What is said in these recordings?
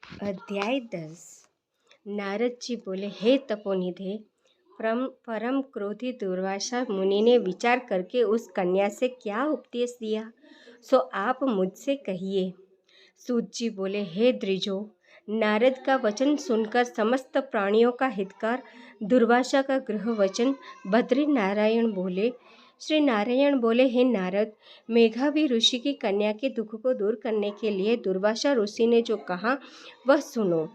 अध्याय 10। नारद जी बोले, हे तपोनिधे, परम परम क्रोधी दुर्वासा मुनि ने विचार करके उस कन्या से क्या उपदेश दिया, सो आप मुझसे कहिए। सूत जी बोले, हे द्विजो, नारद का वचन सुनकर समस्त प्राणियों का हितकार दुर्वासा का गृह वचन बद्री नारायण बोले। श्री नारायण बोले, हे नारद, मेघावी ऋषि की कन्या के दुख को दूर करने के लिए दुर्वासा ऋषि ने जो कहा वह सुनो।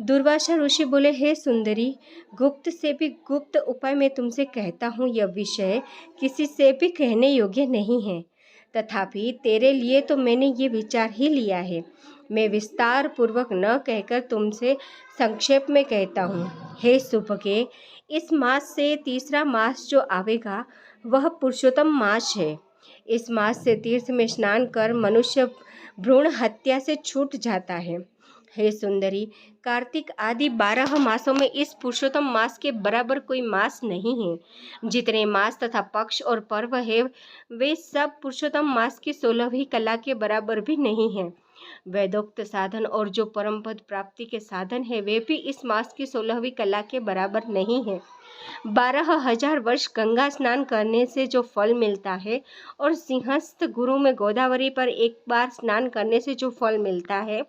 दुर्वासा ऋषि बोले, हे सुंदरी, गुप्त से भी गुप्त उपाय मैं तुमसे कहता हूँ। यह विषय किसी से भी कहने योग्य नहीं है, तथापि तेरे लिए तो मैंने ये विचार ही लिया है। मैं विस्तार पूर्वक न कहकर तुमसे संक्षेप में कहता हूँ। हे सुभगे, इस मास से तीसरा मास जो आवेगा वह पुरुषोत्तम मास है। इस मास से तीर्थ में स्नान कर मनुष्य भ्रूण हत्या से छूट जाता है। हे सुंदरी, कार्तिक आदि 12 मासों में इस पुरुषोत्तम मास के बराबर कोई मास नहीं है। जितने मास तथा पक्ष और पर्व है वे सब पुरुषोत्तम मास की 16वीं कला के बराबर भी नहीं है। वेदोक्त साधन और जो परम पद प्राप्ति के साधन है वे भी इस मास की 16वीं कला के बराबर नहीं है। 12,000 वर्ष गंगा स्नान करने से जो फल मिलता है और सिंहस्थ गुरु में गोदावरी पर एक बार स्नान करने से जो फल मिलता है,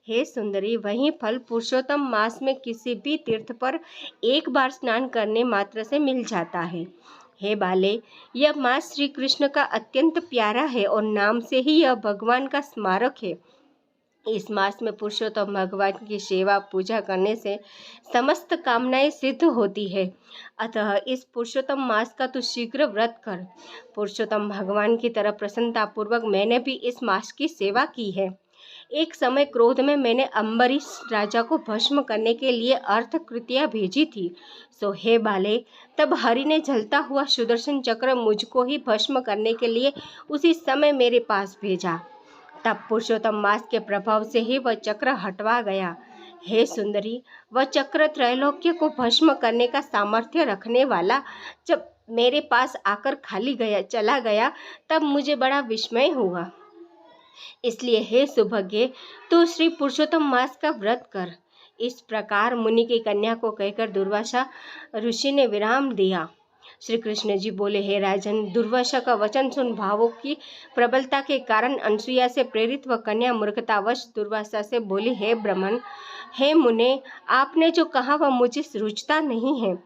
हे सुंदरी, वही फल पुरुषोत्तम मास में किसी भी तीर्थ पर एक बार स्नान करने मात्र से मिल जाता है। हे बाले, यह मास श्री कृष्ण का अत्यंत प्यारा है और नाम से ही यह भगवान का स्मारक है। इस मास में पुरुषोत्तम भगवान की सेवा पूजा करने से समस्त कामनाएं सिद्ध होती है। अतः इस पुरुषोत्तम मास का तू शीघ्र व्रत कर। पुरुषोत्तम भगवान की तरह प्रसन्नता पूर्वक मैंने भी इस मास की सेवा की है। एक समय क्रोध में मैंने अम्बरीश राजा को भस्म करने के लिए अर्थ कृतियाँ भेजी थी। सो हे बाले, तब हरि ने जलता हुआ सुदर्शन चक्र मुझको ही भस्म करने के लिए उसी समय मेरे पास भेजा। तब पुरुषोत्तम मास के प्रभाव से ही वह चक्र हटवा गया। हे सुंदरी, वह चक्र त्रैलोक्य को भस्म करने का सामर्थ्य रखने वाला जब मेरे पास आकर खाली चला गया तब मुझे बड़ा विस्मय हुआ। इसलिए हे सुभगे, तू श्री पुरुषोत्तम मास का व्रत कर। इस प्रकार मुनि की कन्या को कहकर दुर्वासा ऋषि ने विराम दिया। श्री कृष्ण जी बोले, हे राजन, दुर्वासा का वचन सुन भावों की प्रबलता के कारण अनसुईया से प्रेरित वह कन्या मूर्खतावश दुर्वासा से बोली, हे ब्राह्मण, हे मुने, आपने जो कहा वह मुझे रुचता नहीं है।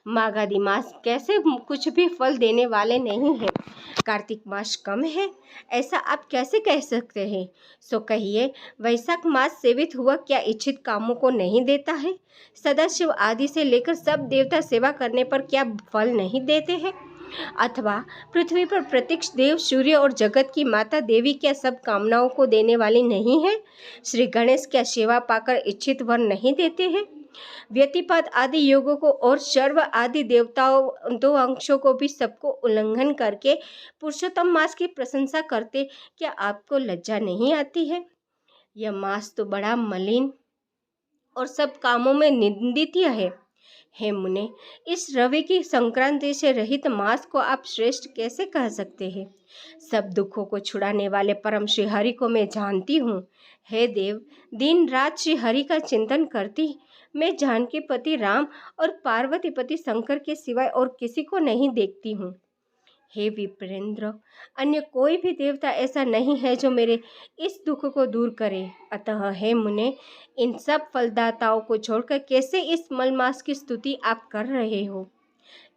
माघादी मास कैसे कुछ भी फल देने वाले नहीं है। कार्तिक मास कम है, ऐसा आप कैसे कह सकते हैं? सो कहिए, वैशाख मास सेवित हुआ क्या इच्छित कामों को नहीं देता है? सदाशिव आदि से लेकर सब देवता सेवा करने पर क्या फल नहीं देते हैं? अथवा पृथ्वी पर प्रत्यक्ष देव सूर्य और जगत की माता देवी क्या सब कामनाओं को देने वाली नहीं है? श्री गणेश क्या सेवा पाकर इच्छित वर नहीं देते हैं? व्यतिपात आदि योगों को और सर्व आदि देवताओं 2 अंशों को भी सबको उल्लंघन करके पुरुषोत्तम मास की प्रशंसा करते क्या आपको लज्जा नहीं आती है? यह मास तो बड़ा मलिन और सब कामों में निंदित है। हे मुने, इस रवि की संक्रांति से रहित मास को आप श्रेष्ठ कैसे कह सकते हैं? सब दुखों को छुड़ाने वाले परम श्री हरि को मैं जानती हूँ। हे देव, दिन रात श्री हरि का चिंतन करती मैं जानकी पति राम और पार्वती पति शंकर के सिवाय और किसी को नहीं देखती हूँ। हे विप्रेंद्र, अन्य कोई भी देवता ऐसा नहीं है जो मेरे इस दुख को दूर करे। अतः हे मुने, इन सब फलदाताओं को छोड़कर कैसे इस मलमास की स्तुति आप कर रहे हो?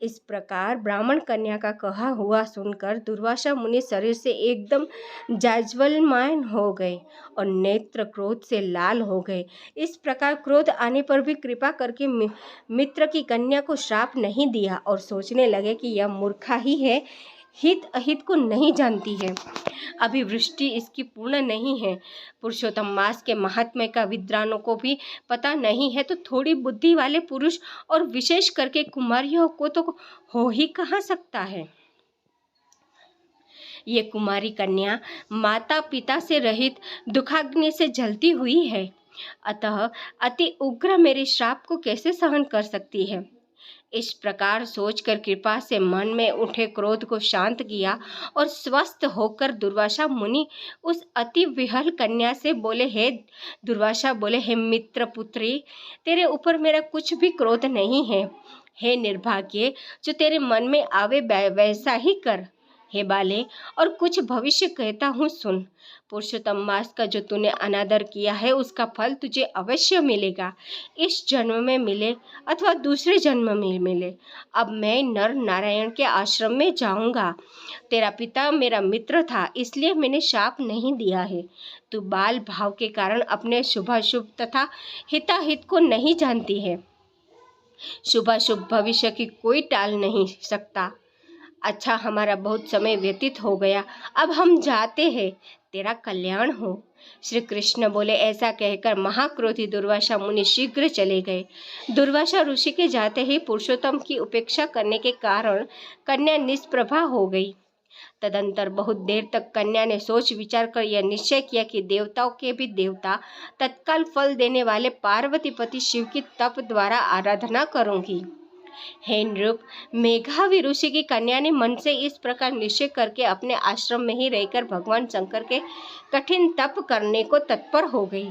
इस प्रकार ब्राह्मण कन्या का कहा हुआ सुनकर दुर्वासा मुनि शरीर से एकदम जाज्वल्यमान हो गए और नेत्र क्रोध से लाल हो गए। इस प्रकार क्रोध आने पर भी कृपा करके मित्र की कन्या को श्राप नहीं दिया और सोचने लगे कि यह मूर्खा ही है, हित अहित को नहीं जानती है, अभी वृष्टि इसकी पूर्ण नहीं है, पुरुषोत्तम मास के महात्म्य का विद्वानों को भी पता नहीं है, तो थोड़ी बुद्धि वाले पुरुष और विशेष करके कुमारियों को तो हो ही कहाँ सकता है। ये कुमारी कन्या माता पिता से रहित दुखाग्नि से जलती हुई है, अतः अति उग्र मेरे श्राप को कैसे सहन कर सकती है? इस प्रकार सोचकर कृपा से मन में उठे क्रोध को शांत किया और स्वस्थ होकर दुर्वासा मुनि उस अति विहल कन्या से बोले, हे मित्र पुत्री, तेरे ऊपर मेरा कुछ भी क्रोध नहीं है। हे निर्भाग्य, जो तेरे मन में आवे वैसा ही कर। हे बाले, और कुछ भविष्य कहता हूँ सुन। पुरुषोत्तम मास का जो तूने अनादर किया है उसका फल तुझे अवश्य मिलेगा, इस जन्म में मिले अथवा दूसरे जन्म में मिले। अब मैं नर नारायण के आश्रम में जाऊंगा। तेरा पिता मेरा मित्र था, इसलिए मैंने शाप नहीं दिया है। तू बाल भाव के कारण अपने शुभाशुभ तथा हिताहित को नहीं जानती है। शुभाशुभ भविष्य की कोई टाल नहीं सकता। अच्छा, हमारा बहुत समय व्यतीत हो गया, अब हम जाते हैं, तेरा कल्याण हो। श्री कृष्ण बोले। ऐसा कहकर महाक्रोधी दुर्वासा मुनि शीघ्र चले गए। दुर्वासा ऋषि के जाते ही पुरुषोत्तम की उपेक्षा करने के कारण कन्या निष्प्रभा हो गई। तदंतर बहुत देर तक कन्या ने सोच विचार कर यह निश्चय किया कि देवताओं के भी देवता, तत्काल फल देने वाले पार्वतीपति शिव की तप द्वारा आराधना करूंगी। हे नृप, मेघावी ऋषि की कन्या ने मन से इस प्रकार निश्चय करके अपने आश्रम में ही रहकर भगवान शंकर के कठिन तप करने को तत्पर हो गई।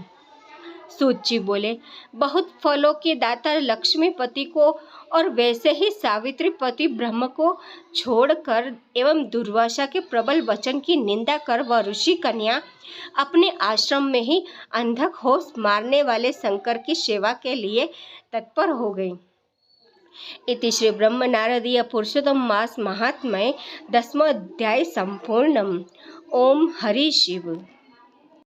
सूत जी बोले, बहुत फलों के दाता लक्ष्मीपति को और वैसे ही सावित्री पति ब्रह्म को छोड़कर एवं दुर्वासा के प्रबल वचन की निंदा कर वह ऋषि कन्या अपने आश्रम में ही अंधक हो मारने वाले शंकर की सेवा के लिए तत्पर हो गई। इति श्री ब्रह्म नारदीय पुरुषोत्तम मास महात्म्ये 10वां अध्याय संपूर्णम्। ओम हरि शिव।